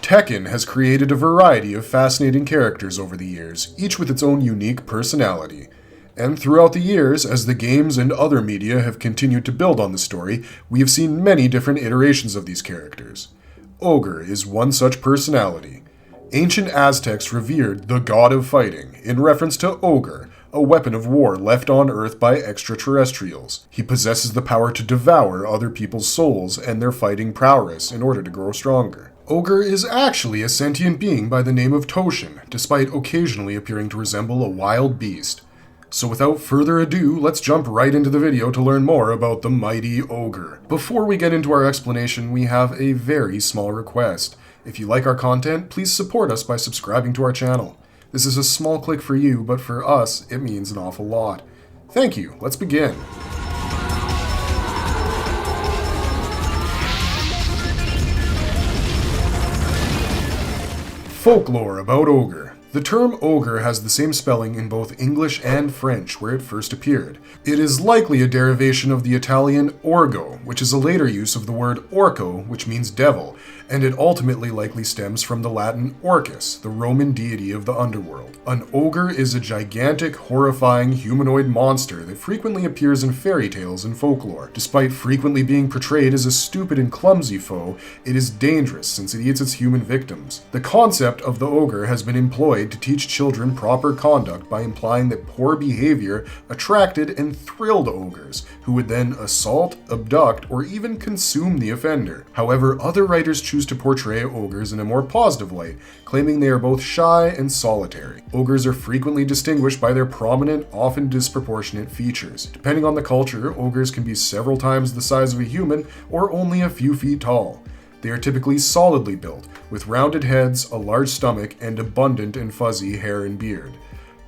Tekken has created a variety of fascinating characters over the years, each with its own unique personality. And throughout the years, as the games and other media have continued to build on the story, we have seen many different iterations of these characters. Ogre is one such personality. Ancient Aztecs revered the god of fighting, in reference to Ogre, a weapon of war left on Earth by extraterrestrials. He possesses the power to devour other people's souls and their fighting prowess in order to grow stronger. Ogre is actually a sentient being by the name of Toshin, despite occasionally appearing to resemble a wild beast. So without further ado, let's jump right into the video to learn more about the mighty Ogre. Before we get into our explanation, we have a very small request. If you like our content, please support us by subscribing to our channel. This is a small click for you, but for us, it means an awful lot. Thank you. Let's begin. Folklore about Ogre. The term ogre has the same spelling in both English and French where it first appeared. It is likely a derivation of the Italian orgo, which is a later use of the word orco, which means devil, and it ultimately likely stems from the Latin Orcus, the Roman deity of the underworld. An ogre is a gigantic, horrifying humanoid monster that frequently appears in fairy tales and folklore. Despite frequently being portrayed as a stupid and clumsy foe, it is dangerous since it eats its human victims. The concept of the ogre has been employed to teach children proper conduct by implying that poor behavior attracted and thrilled ogres, who would then assault, abduct, or even consume the offender. However, other writers choose to portray ogres in a more positive light, claiming they are both shy and solitary. Ogres are frequently distinguished by their prominent, often disproportionate features. Depending on the culture, ogres can be several times the size of a human or only a few feet tall. They are typically solidly built, with rounded heads, a large stomach, and abundant and fuzzy hair and beard.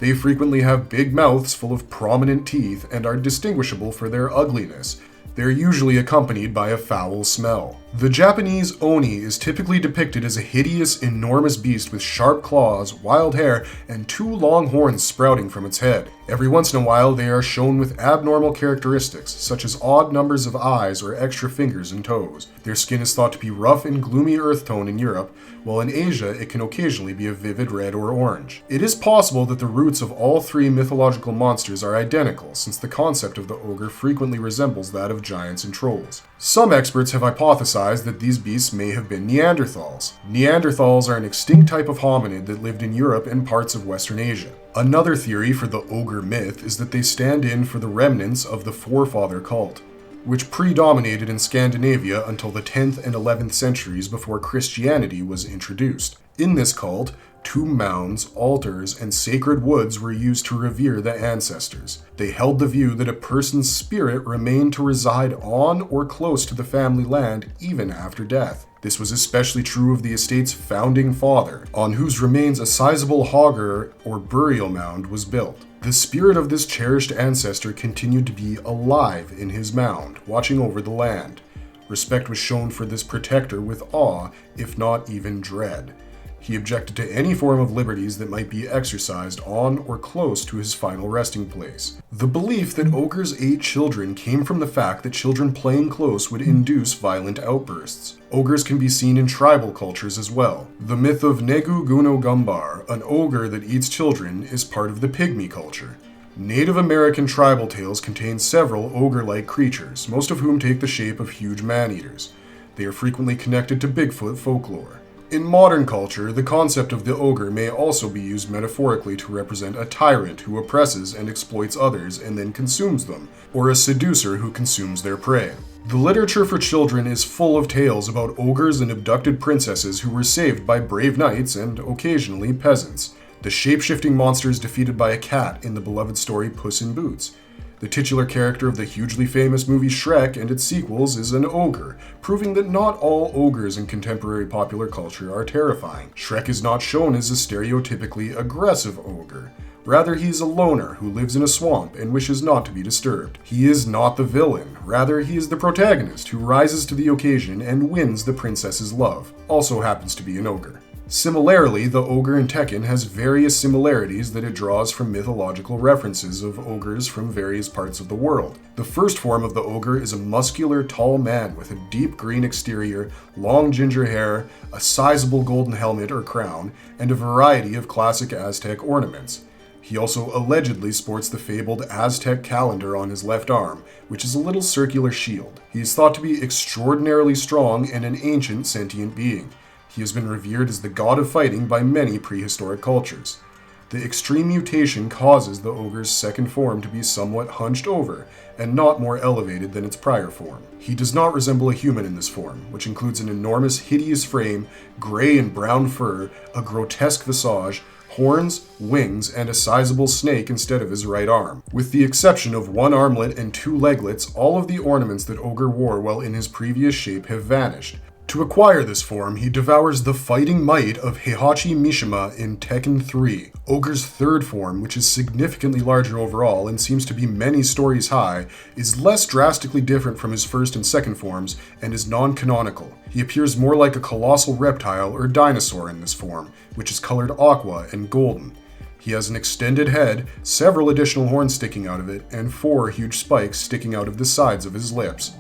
They frequently have big mouths full of prominent teeth and are distinguishable for their ugliness. They are usually accompanied by a foul smell. The Japanese Oni is typically depicted as a hideous, enormous beast with sharp claws, wild hair, and two long horns sprouting from its head. Every once in a while, they are shown with abnormal characteristics, such as odd numbers of eyes or extra fingers and toes. Their skin is thought to be rough and gloomy earth tone in Europe, while in Asia it can occasionally be a vivid red or orange. It is possible that the roots of all three mythological monsters are identical, since the concept of the ogre frequently resembles that of giants and trolls. Some experts have hypothesized that these beasts may have been Neanderthals. Neanderthals are an extinct type of hominid that lived in Europe and parts of Western Asia. Another theory for the ogre myth is that they stand in for the remnants of the forefather cult, which predominated in Scandinavia until the 10th and 11th centuries before Christianity was introduced. In this cult, tomb mounds, altars, and sacred woods were used to revere the ancestors. They held the view that a person's spirit remained to reside on or close to the family land even after death. This was especially true of the estate's founding father, on whose remains a sizable hogger or burial mound was built. The spirit of this cherished ancestor continued to be alive in his mound, watching over the land. Respect was shown for this protector with awe, if not even dread. He objected to any form of liberties that might be exercised on or close to his final resting place. The belief that ogres ate children came from the fact that children playing close would induce violent outbursts. Ogres can be seen in tribal cultures as well. The myth of Negu Guno Gumbar, an ogre that eats children, is part of the pygmy culture. Native American tribal tales contain several ogre-like creatures, most of whom take the shape of huge man-eaters. They are frequently connected to Bigfoot folklore. In modern culture, the concept of the ogre may also be used metaphorically to represent a tyrant who oppresses and exploits others and then consumes them, or a seducer who consumes their prey. The literature for children is full of tales about ogres and abducted princesses who were saved by brave knights and occasionally peasants. The shape-shifting monster is defeated by a cat in the beloved story Puss in Boots. The titular character of the hugely famous movie Shrek and its sequels is an ogre, proving that not all ogres in contemporary popular culture are terrifying. Shrek is not shown as a stereotypically aggressive ogre. Rather, he is a loner who lives in a swamp and wishes not to be disturbed. He is not the villain. Rather, he is the protagonist who rises to the occasion and wins the princess's love. Also happens to be an ogre. Similarly, the ogre in Tekken has various similarities that it draws from mythological references of ogres from various parts of the world. The first form of the ogre is a muscular, tall man with a deep green exterior, long ginger hair, a sizable golden helmet or crown, and a variety of classic Aztec ornaments. He also allegedly sports the fabled Aztec calendar on his left arm, which is a little circular shield. He is thought to be extraordinarily strong and an ancient sentient being. He has been revered as the god of fighting by many prehistoric cultures. The extreme mutation causes the ogre's second form to be somewhat hunched over, and not more elevated than its prior form. He does not resemble a human in this form, which includes an enormous, hideous frame, gray and brown fur, a grotesque visage, horns, wings, and a sizable snake instead of his right arm. With the exception of one armlet and two leglets, all of the ornaments that Ogre wore while in his previous shape have vanished. To acquire this form, he devours the fighting might of Heihachi Mishima in Tekken 3. Ogre's third form, which is significantly larger overall and seems to be many stories high, is less drastically different from his first and second forms and is non-canonical. He appears more like a colossal reptile or dinosaur in this form, which is colored aqua and golden. He has an extended head, several additional horns sticking out of it, and 4 huge spikes sticking out of the sides of his lips.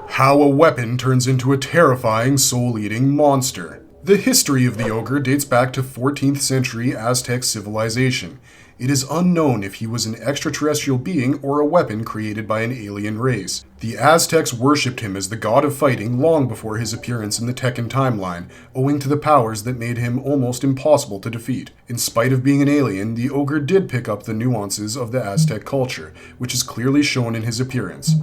How a weapon turns into a terrifying soul-eating monster. The history of the ogre dates back to 14th century Aztec civilization. It is unknown if he was an extraterrestrial being or a weapon created by an alien race. The Aztecs worshipped him as the god of fighting long before his appearance in the Tekken timeline, owing to the powers that made him almost impossible to defeat. In spite of being an alien, the ogre did pick up the nuances of the Aztec culture, which is clearly shown in his appearance.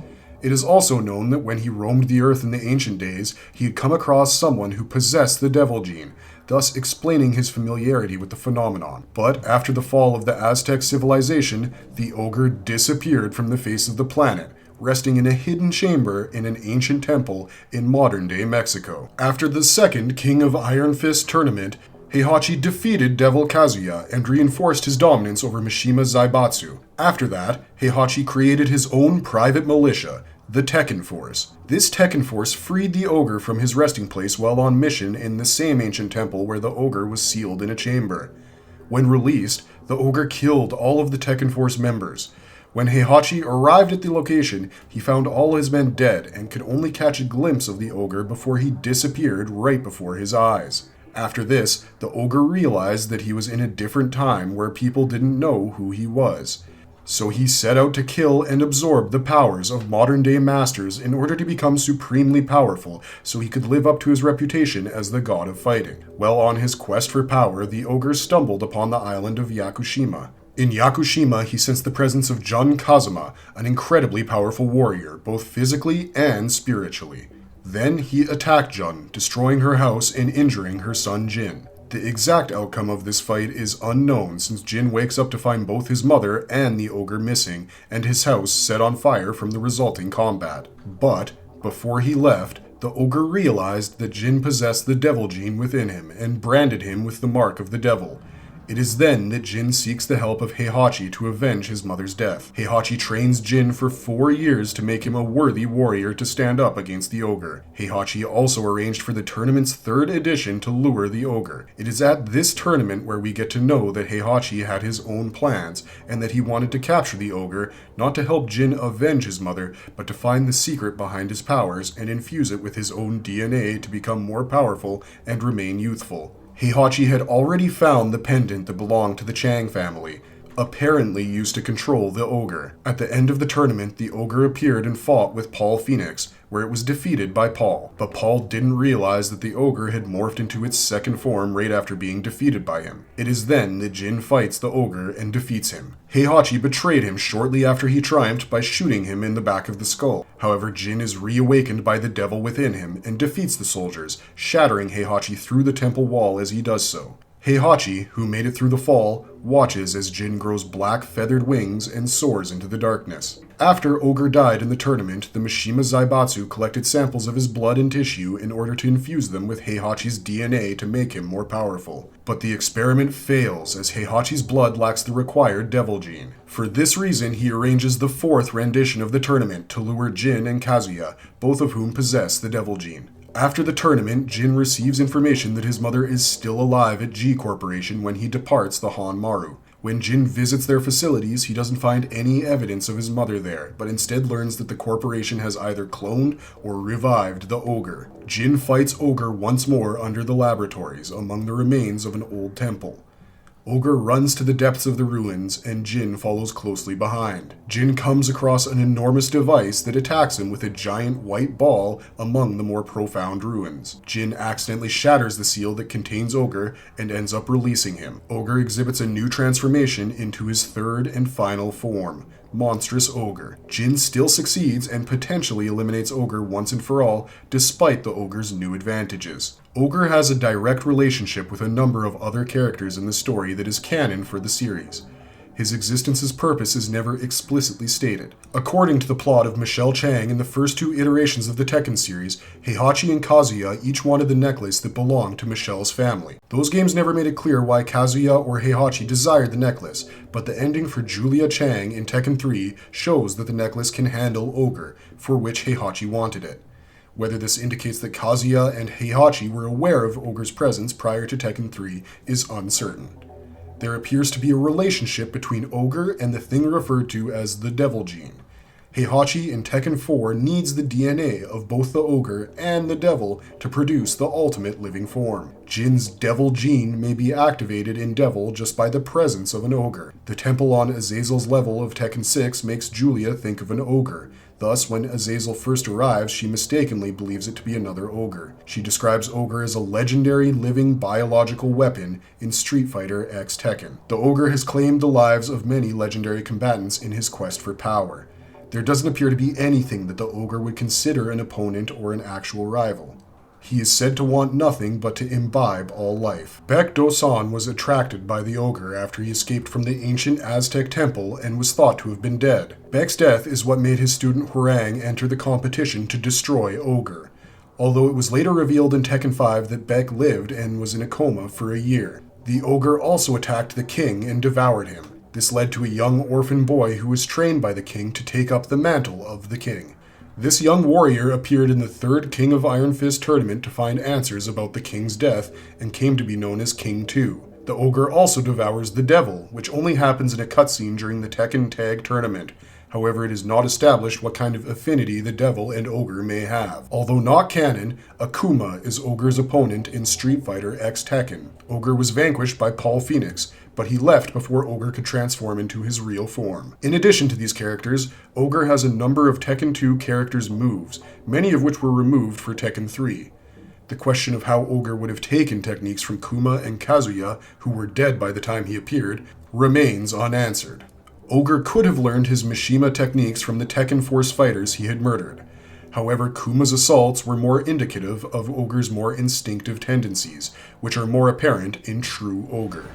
It is also known that when he roamed the earth in the ancient days, he had come across someone who possessed the devil gene, thus explaining his familiarity with the phenomenon. But after the fall of the Aztec civilization, the ogre disappeared from the face of the planet, resting in a hidden chamber in an ancient temple in modern-day Mexico. After the second King of Iron Fist tournament, Heihachi defeated Devil Kazuya and reinforced his dominance over Mishima Zaibatsu. After that, Heihachi created his own private militia, the Tekken Force. This Tekken Force freed the ogre from his resting place while on mission in the same ancient temple where the ogre was sealed in a chamber. When released, the ogre killed all of the Tekken Force members. When Heihachi arrived at the location, he found all his men dead and could only catch a glimpse of the ogre before he disappeared right before his eyes. After this, the ogre realized that he was in a different time where people didn't know who he was. So he set out to kill and absorb the powers of modern-day masters in order to become supremely powerful so he could live up to his reputation as the god of fighting. While on his quest for power, the ogre stumbled upon the island of Yakushima. In Yakushima, he sensed the presence of Jun Kazuma, an incredibly powerful warrior, both physically and spiritually. Then he attacked Jun, destroying her house and injuring her son Jin. The exact outcome of this fight is unknown since Jin wakes up to find both his mother and the ogre missing, and his house set on fire from the resulting combat. But, before he left, the ogre realized that Jin possessed the devil gene within him and branded him with the mark of the devil. It is then that Jin seeks the help of Heihachi to avenge his mother's death. Heihachi trains Jin for 4 years to make him a worthy warrior to stand up against the ogre. Heihachi also arranged for the tournament's 3rd edition to lure the ogre. It is at this tournament where we get to know that Heihachi had his own plans, and that he wanted to capture the ogre, not to help Jin avenge his mother, but to find the secret behind his powers and infuse it with his own DNA to become more powerful and remain youthful. Heihachi had already found the pendant that belonged to the Chang family, apparently used to control the ogre. At the end of the tournament, the ogre appeared and fought with Paul Phoenix, where it was defeated by Paul. But Paul didn't realize that the ogre had morphed into its second form right after being defeated by him. It is then that Jin fights the ogre and defeats him. Heihachi betrayed him shortly after he triumphed by shooting him in the back of the skull. However, Jin is reawakened by the devil within him and defeats the soldiers, shattering Heihachi through the temple wall as he does so. Heihachi, who made it through the fall, watches as Jin grows black feathered wings and soars into the darkness. After Ogre died in the tournament, the Mishima Zaibatsu collected samples of his blood and tissue in order to infuse them with Heihachi's DNA to make him more powerful. But the experiment fails, as Heihachi's blood lacks the required devil gene. For this reason, he arranges the fourth rendition of the tournament to lure Jin and Kazuya, both of whom possess the devil gene. After the tournament, Jin receives information that his mother is still alive at G Corporation when he departs the Han Maru. When Jin visits their facilities, he doesn't find any evidence of his mother there, but instead learns that the corporation has either cloned or revived the Ogre. Jin fights Ogre once more under the laboratories, among the remains of an old temple. Ogre runs to the depths of the ruins, and Jin follows closely behind. Jin comes across an enormous device that attacks him with a giant white ball among the more profound ruins. Jin accidentally shatters the seal that contains Ogre and ends up releasing him. Ogre exhibits a new transformation into his third and final form, Monstrous Ogre. Jin still succeeds and potentially eliminates Ogre once and for all, despite the Ogre's new advantages. Ogre has a direct relationship with a number of other characters in the story that is canon for the series. His existence's purpose is never explicitly stated. According to the plot of Michelle Chang in the first two iterations of the Tekken series, Heihachi and Kazuya each wanted the necklace that belonged to Michelle's family. Those games never made it clear why Kazuya or Heihachi desired the necklace, but the ending for Julia Chang in Tekken 3 shows that the necklace can handle Ogre, for which Heihachi wanted it. Whether this indicates that Kazuya and Heihachi were aware of Ogre's presence prior to Tekken 3 is uncertain. There appears to be a relationship between Ogre and the thing referred to as the Devil Gene. Heihachi in Tekken 4 needs the DNA of both the Ogre and the Devil to produce the ultimate living form. Jin's Devil Gene may be activated in Devil just by the presence of an Ogre. The temple on Azazel's level of Tekken 6 makes Julia think of an Ogre. Thus, when Azazel first arrives, she mistakenly believes it to be another Ogre. She describes Ogre as a legendary living biological weapon in Street Fighter X Tekken. The Ogre has claimed the lives of many legendary combatants in his quest for power. There doesn't appear to be anything that the Ogre would consider an opponent or an actual rival. He is said to want nothing but to imbibe all life. Baek Do-san was attracted by the Ogre after he escaped from the ancient Aztec temple and was thought to have been dead. Baek's death is what made his student Hwoarang enter the competition to destroy Ogre, although it was later revealed in Tekken 5 that Baek lived and was in a coma for a year. The Ogre also attacked the king and devoured him. This led to a young orphan boy who was trained by the king to take up the mantle of the king. This young warrior appeared in the third King of Iron Fist tournament to find answers about the king's death and came to be known as King 2. The Ogre also devours the Devil, which only happens in a cutscene during the Tekken Tag tournament. However, it is not established what kind of affinity the Devil and Ogre may have. Although not canon, Akuma is Ogre's opponent in Street Fighter X Tekken. Ogre was vanquished by Paul Phoenix, but he left before Ogre could transform into his real form. In addition to these characters, Ogre has a number of Tekken 2 characters' moves, many of which were removed for Tekken 3. The question of how Ogre would have taken techniques from Kuma and Kazuya, who were dead by the time he appeared, remains unanswered. Ogre could have learned his Mishima techniques from the Tekken Force fighters he had murdered. However, Kuma's assaults were more indicative of Ogre's more instinctive tendencies, which are more apparent in true Ogre.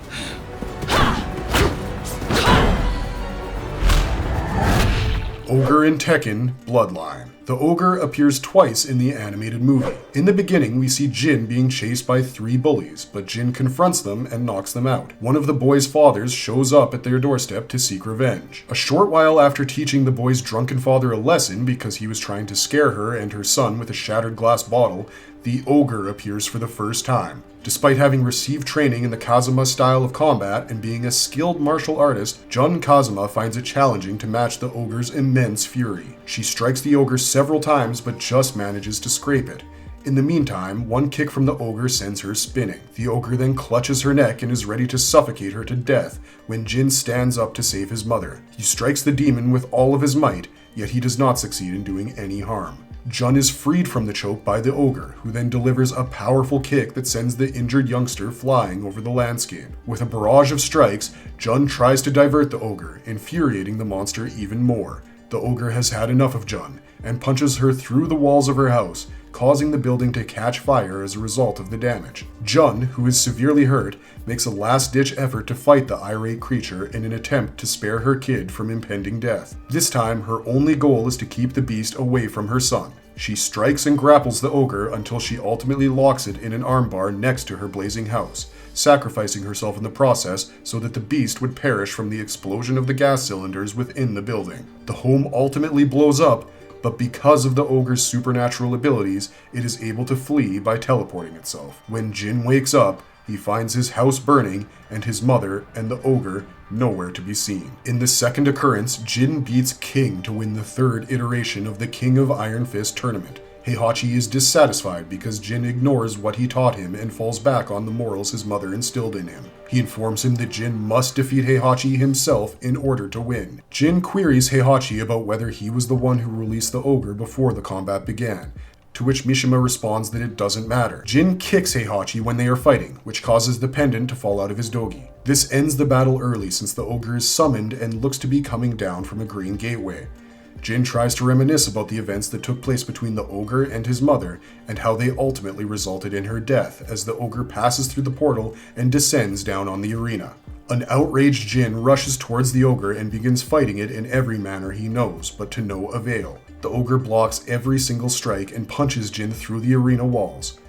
Ogre in Tekken Bloodline. The Ogre appears twice in the animated movie. In the beginning, we see Jin being chased by 3 bullies, but Jin confronts them and knocks them out. One of the boys' fathers shows up at their doorstep to seek revenge. A short while after teaching the boy's drunken father a lesson because he was trying to scare her and her son with a shattered glass bottle, the Ogre appears for the first time. Despite having received training in the Kazuma style of combat and being a skilled martial artist, Jun Kazuma finds it challenging to match the Ogre's immense fury. She strikes the Ogre several times but just manages to scrape it. In the meantime, one kick from the Ogre sends her spinning. The Ogre then clutches her neck and is ready to suffocate her to death when Jin stands up to save his mother. He strikes the demon with all of his might, yet he does not succeed in doing any harm. Jun is freed from the choke by the Ogre, who then delivers a powerful kick that sends the injured youngster flying over the landscape. With a barrage of strikes, Jun tries to divert the Ogre, infuriating the monster even more. The Ogre has had enough of Jun, and punches her through the walls of her house, causing the building to catch fire as a result of the damage. Jun, who is severely hurt, makes a last-ditch effort to fight the irate creature in an attempt to spare her kid from impending death. This time, her only goal is to keep the beast away from her son. She strikes and grapples the ogre until she ultimately locks it in an armbar next to her blazing house, sacrificing herself in the process so that the beast would perish from the explosion of the gas cylinders within the building. The home ultimately blows up, but because of the ogre's supernatural abilities, it is able to flee by teleporting itself. When Jin wakes up, he finds his house burning and his mother and the ogre nowhere to be seen. In the second occurrence, Jin beats King to win the third iteration of the King of Iron Fist tournament. Heihachi is dissatisfied because Jin ignores what he taught him and falls back on the morals his mother instilled in him. He informs him that Jin must defeat Heihachi himself in order to win. Jin queries Heihachi about whether he was the one who released the ogre before the combat began, to which Mishima responds that it doesn't matter. Jin kicks Heihachi when they are fighting, which causes the pendant to fall out of his dogi. This ends the battle early since the ogre is summoned and looks to be coming down from a green gateway. Jin tries to reminisce about the events that took place between the ogre and his mother, and how they ultimately resulted in her death as the ogre passes through the portal and descends down on the arena. An outraged Jin rushes towards the ogre and begins fighting it in every manner he knows, but to no avail. The ogre blocks every single strike and punches Jin through the arena walls.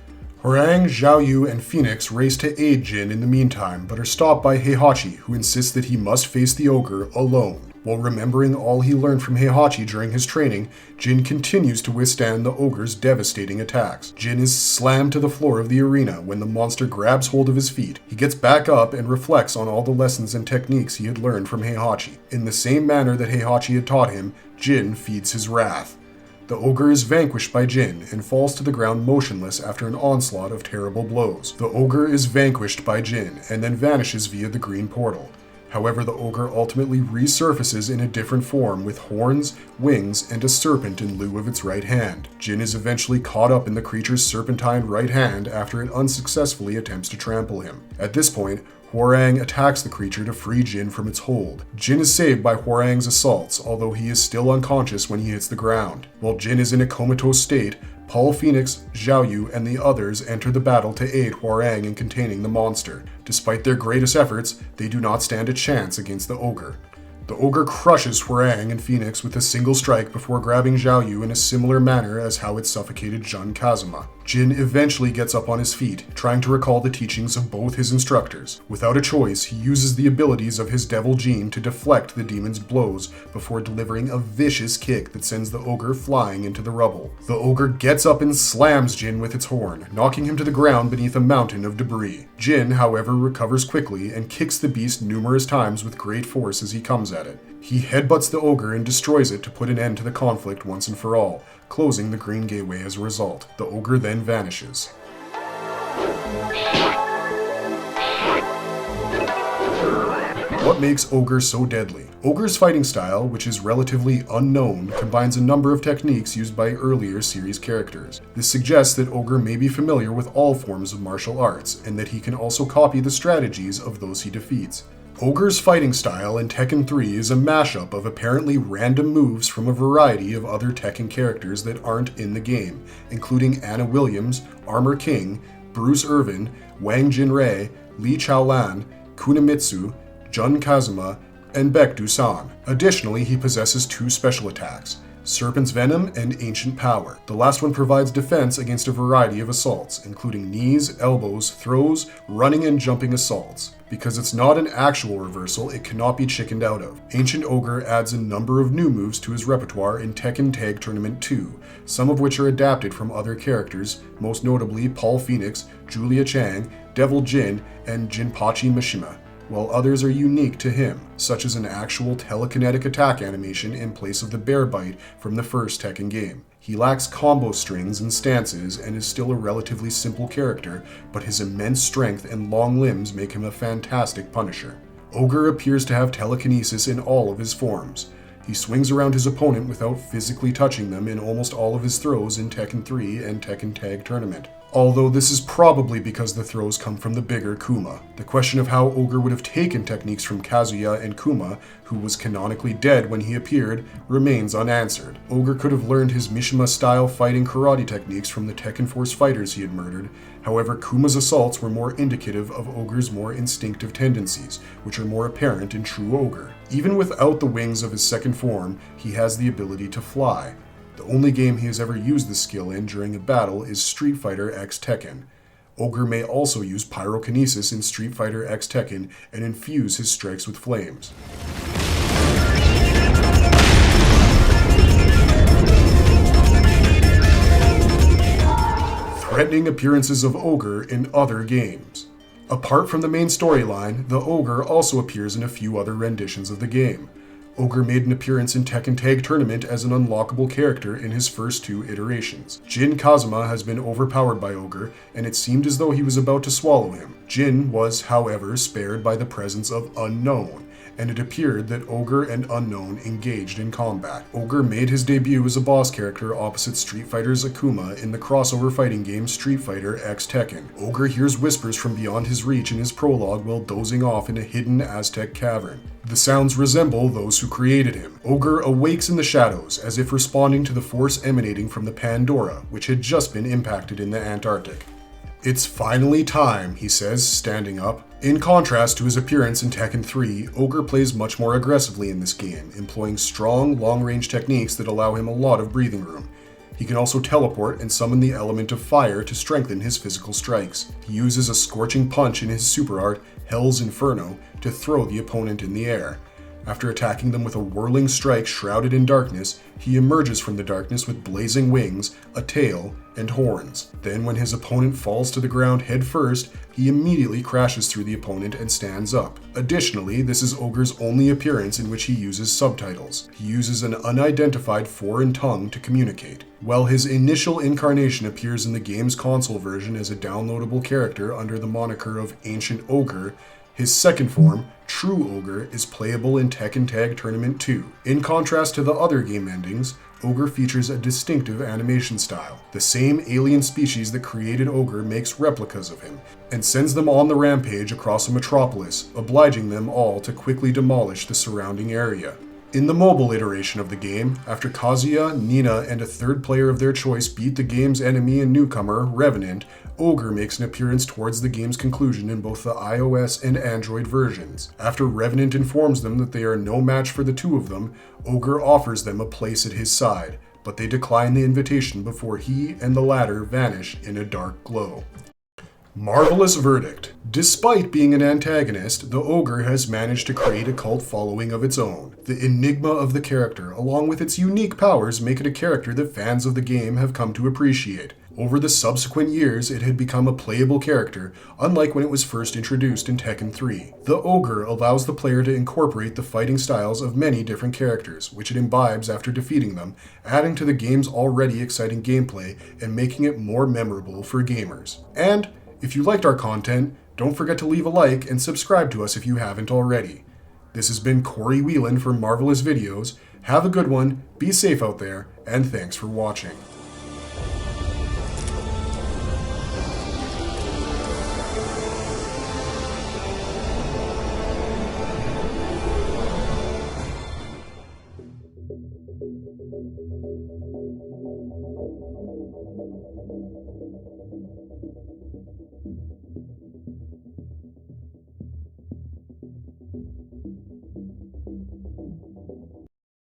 Hwoarang, Xiaoyu, and Phoenix race to aid Jin in the meantime, but are stopped by Heihachi, who insists that he must face the ogre alone. While remembering all he learned from Heihachi during his training, Jin continues to withstand the ogre's devastating attacks. Jin is slammed to the floor of the arena when the monster grabs hold of his feet. He gets back up and reflects on all the lessons and techniques he had learned from Heihachi. In the same manner that Heihachi had taught him, Jin feeds his wrath. The ogre is vanquished by Jin and falls to the ground motionless after an onslaught of terrible blows. The ogre is vanquished by Jin and then vanishes via the green portal. However, the ogre ultimately resurfaces in a different form with horns, wings, and a serpent in lieu of its right hand. Jin is eventually caught up in the creature's serpentine right hand after it unsuccessfully attempts to trample him. At this point, Hwoarang attacks the creature to free Jin from its hold. Jin is saved by Hwoarang's assaults, although he is still unconscious when he hits the ground. While Jin is in a comatose state, Paul Phoenix, Xiaoyu, and the others enter the battle to aid Hwoarang in containing the monster. Despite their greatest efforts, they do not stand a chance against the ogre. The ogre crushes Hwoarang and Phoenix with a single strike before grabbing Xiaoyu in a similar manner as how it suffocated Jun Kazuma. Jin eventually gets up on his feet, trying to recall the teachings of both his instructors. Without a choice, he uses the abilities of his devil gene to deflect the demon's blows before delivering a vicious kick that sends the ogre flying into the rubble. The ogre gets up and slams Jin with its horn, knocking him to the ground beneath a mountain of debris. Jin, however, recovers quickly and kicks the beast numerous times with great force as he comes at it. He headbutts the ogre and destroys it to put an end to the conflict once and for all, closing the green gateway as a result. The ogre then vanishes. What makes Ogre so deadly? Ogre's fighting style, which is relatively unknown, combines a number of techniques used by earlier series characters. This suggests that Ogre may be familiar with all forms of martial arts, and that he can also copy the strategies of those he defeats. Ogre's fighting style in Tekken 3 is a mashup of apparently random moves from a variety of other Tekken characters that aren't in the game, including Anna Williams, Armor King, Bruce Irvin, Wang Jinrei, Li Chaolan, Kunimitsu, Jun Kazuma, and Baek Du-san. Additionally, he possesses two special attacks, Serpent's Venom and Ancient Power. The last one provides defense against a variety of assaults, including knees, elbows, throws, running, and jumping assaults. Because it's not an actual reversal, it cannot be chickened out of. Ancient Ogre adds a number of new moves to his repertoire in Tekken Tag Tournament 2, some of which are adapted from other characters, most notably Paul Phoenix, Julia Chang, Devil Jin, and Jinpachi Mishima, while others are unique to him, such as an actual telekinetic attack animation in place of the bear bite from the first Tekken game. He lacks combo strings and stances and is still a relatively simple character, but his immense strength and long limbs make him a fantastic punisher. Ogre appears to have telekinesis in all of his forms. He swings around his opponent without physically touching them in almost all of his throws in Tekken 3 and Tekken Tag Tournament. Although this is probably because the throws come from the bigger Kuma. The question of how Ogre would have taken techniques from Kazuya and Kuma, who was canonically dead when he appeared, remains unanswered. Ogre could have learned his Mishima-style fighting karate techniques from the Tekken Force fighters he had murdered. However, Kuma's assaults were more indicative of Ogre's more instinctive tendencies, which are more apparent in true Ogre. Even without the wings of his second form, he has the ability to fly. The only game he has ever used this skill in during a battle is Street Fighter X Tekken. Ogre may also use pyrokinesis in Street Fighter X Tekken and infuse his strikes with flames. Threatening appearances of Ogre in other games. Apart from the main storyline, the Ogre also appears in a few other renditions of the game. Ogre made an appearance in Tekken Tag Tournament as an unlockable character in his first 2 iterations. Jin Kazuma has been overpowered by Ogre, and it seemed as though he was about to swallow him. Jin was, however, spared by the presence of Unknown, and it appeared that Ogre and Unknown engaged in combat. Ogre made his debut as a boss character opposite Street Fighter's Akuma in the crossover fighting game Street Fighter X Tekken. Ogre hears whispers from beyond his reach in his prologue while dozing off in a hidden Aztec cavern. The sounds resemble those who created him. Ogre awakes in the shadows, as if responding to the force emanating from the Pandora, which had just been impacted in the Antarctic. "It's finally time," he says, standing up. In contrast to his appearance in Tekken 3, Ogre plays much more aggressively in this game, employing strong, long-range techniques that allow him a lot of breathing room. He can also teleport and summon the element of fire to strengthen his physical strikes. He uses a scorching punch in his super art, Hell's Inferno, to throw the opponent in the air. After attacking them with a whirling strike shrouded in darkness, he emerges from the darkness with blazing wings, a tail, and horns. Then when his opponent falls to the ground head first, he immediately crashes through the opponent and stands up. Additionally, this is Ogre's only appearance in which he uses subtitles. He uses an unidentified foreign tongue to communicate. While his initial incarnation appears in the game's console version as a downloadable character under the moniker of Ancient Ogre, his second form, True Ogre, is playable in Tekken Tag Tournament 2. In contrast to the other game endings, Ogre features a distinctive animation style. The same alien species that created Ogre makes replicas of him, and sends them on the rampage across a metropolis, obliging them all to quickly demolish the surrounding area. In the mobile iteration of the game, after Kazuya, Nina, and a third player of their choice beat the game's enemy and newcomer, Revenant, Ogre makes an appearance towards the game's conclusion in both the iOS and Android versions. After Revenant informs them that they are no match for the two of them, Ogre offers them a place at his side, but they decline the invitation before he and the latter vanish in a dark glow. Marvelous verdict. Despite being an antagonist, the Ogre has managed to create a cult following of its own. The enigma of the character, along with its unique powers, make it a character that fans of the game have come to appreciate. Over the subsequent years, it had become a playable character, unlike when it was first introduced in Tekken 3. The Ogre allows the player to incorporate the fighting styles of many different characters, which it imbibes after defeating them, adding to the game's already exciting gameplay and making it more memorable for gamers. And if you liked our content, don't forget to leave a like and subscribe to us if you haven't already. This has been Corey Whelan for Marvelous Videos. Have a good one, be safe out there, and thanks for watching.